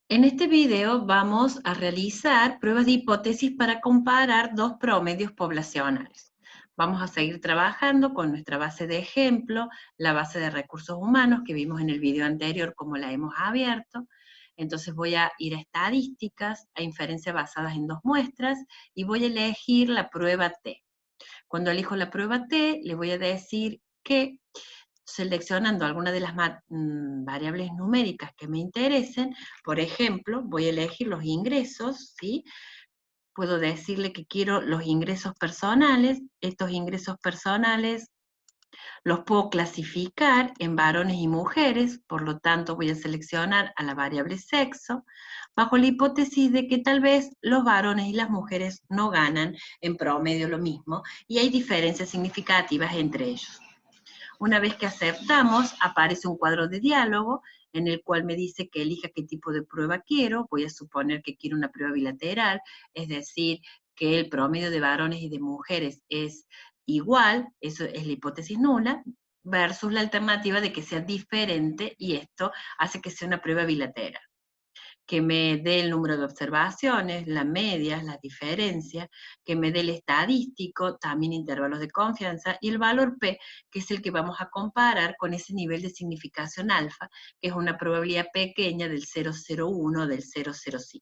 En este video vamos a realizar pruebas de hipótesis para comparar dos promedios poblacionales. Vamos a seguir trabajando con nuestra base de ejemplo, la base de recursos humanos que vimos en el video anterior como la hemos abierto. Entonces voy a ir a estadísticas, a inferencia basadas en dos muestras y voy a elegir la prueba T. Cuando elijo la prueba T, le voy a decir que seleccionando alguna de las variables numéricas que me interesen, por ejemplo, voy a elegir los ingresos, ¿sí? Puedo decirle que quiero los ingresos personales. Estos ingresos personales los puedo clasificar en varones y mujeres, por lo tanto voy a seleccionar a la variable sexo, bajo la hipótesis de que tal vez los varones y las mujeres no ganan en promedio lo mismo y hay diferencias significativas entre ellos. Una vez que aceptamos, aparece un cuadro de diálogo en el cual me dice que elija qué tipo de prueba quiero. Voy a suponer que quiero una prueba bilateral, es decir, que el promedio de varones y de mujeres es igual, eso es la hipótesis nula, versus la alternativa de que sea diferente, y esto hace que sea una prueba bilateral, que me dé el número de observaciones, las medias, las diferencias, que me dé el estadístico, también intervalos de confianza, y el valor P, que es el que vamos a comparar con ese nivel de significación alfa, que es una probabilidad pequeña del 0,01 o del 0,05.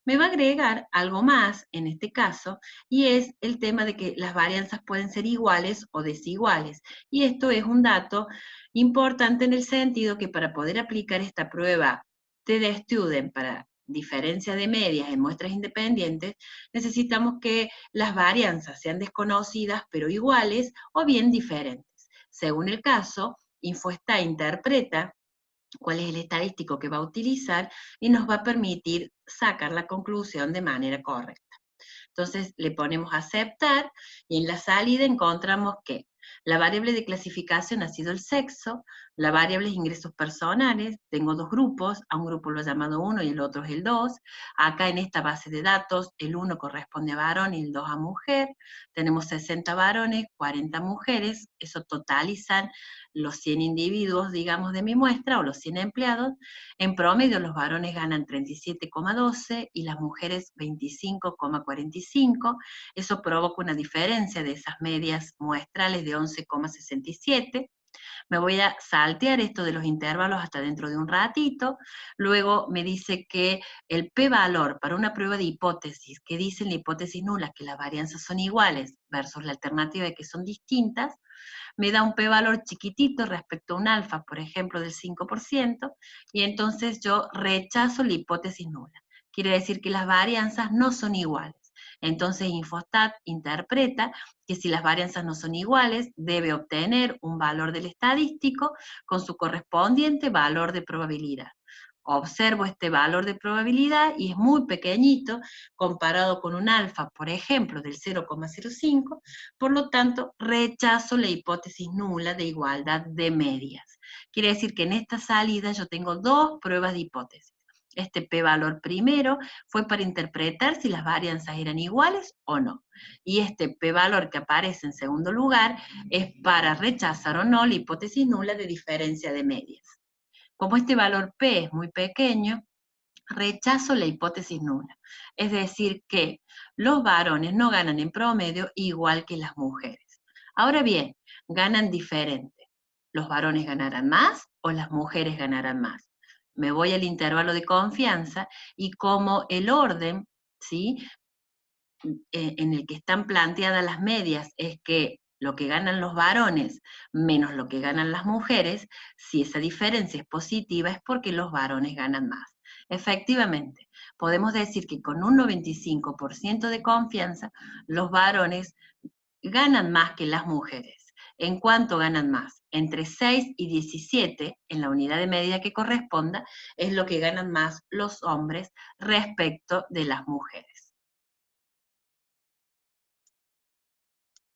Me va a agregar algo más en este caso, y es el tema de que las varianzas pueden ser iguales o desiguales. Y esto es un dato importante en el sentido que para poder aplicar esta prueba TD-Student para diferencia de medias en muestras independientes, necesitamos que las varianzas sean desconocidas pero iguales o bien diferentes. Según el caso, InfoStat interpreta cuál es el estadístico que va a utilizar y nos va a permitir sacar la conclusión de manera correcta. Entonces le ponemos aceptar y en la salida encontramos que la variable de clasificación ha sido el sexo, la variable es ingresos personales, tengo dos grupos, a un grupo lo he llamado 1 y el otro es el 2. Acá en esta base de datos el 1 corresponde a varón y el 2 a mujer, tenemos 60 varones, 40 mujeres, eso totalizan los 100 individuos, digamos, de mi muestra o los 100 empleados. En promedio los varones ganan 37,12 y las mujeres 25,45. Eso provoca una diferencia de esas medias muestrales de 11,67. Me voy a saltear esto de los intervalos hasta dentro de un ratito. Luego me dice que el p-valor para una prueba de hipótesis, que dice en la hipótesis nula que las varianzas son iguales versus la alternativa de que son distintas, me da un p-valor chiquitito respecto a un alfa, por ejemplo, del 5%, y entonces yo rechazo la hipótesis nula. Quiere decir que las varianzas no son iguales. Entonces InfoStat interpreta que si las varianzas no son iguales, debe obtener un valor del estadístico con su correspondiente valor de probabilidad. Observo este valor de probabilidad y es muy pequeñito comparado con un alfa, por ejemplo, del 0,05, por lo tanto, rechazo la hipótesis nula de igualdad de medias. Quiere decir que en esta salida yo tengo dos pruebas de hipótesis. Este p-valor primero fue para interpretar si las varianzas eran iguales o no. Y este p-valor que aparece en segundo lugar es para rechazar o no la hipótesis nula de diferencia de medias. Como este valor p es muy pequeño, rechazo la hipótesis nula. Es decir, que los varones no ganan en promedio igual que las mujeres. Ahora bien, ganan diferente. ¿Los varones ganarán más o las mujeres ganarán más? Me voy al intervalo de confianza y como el orden, ¿sí?, en el que están planteadas las medias es que lo que ganan los varones menos lo que ganan las mujeres, si esa diferencia es positiva es porque los varones ganan más. Efectivamente, podemos decir que con un 95% de confianza, los varones ganan más que las mujeres. ¿En cuánto ganan más? Entre 6 y 17, en la unidad de medida que corresponda, es lo que ganan más los hombres respecto de las mujeres.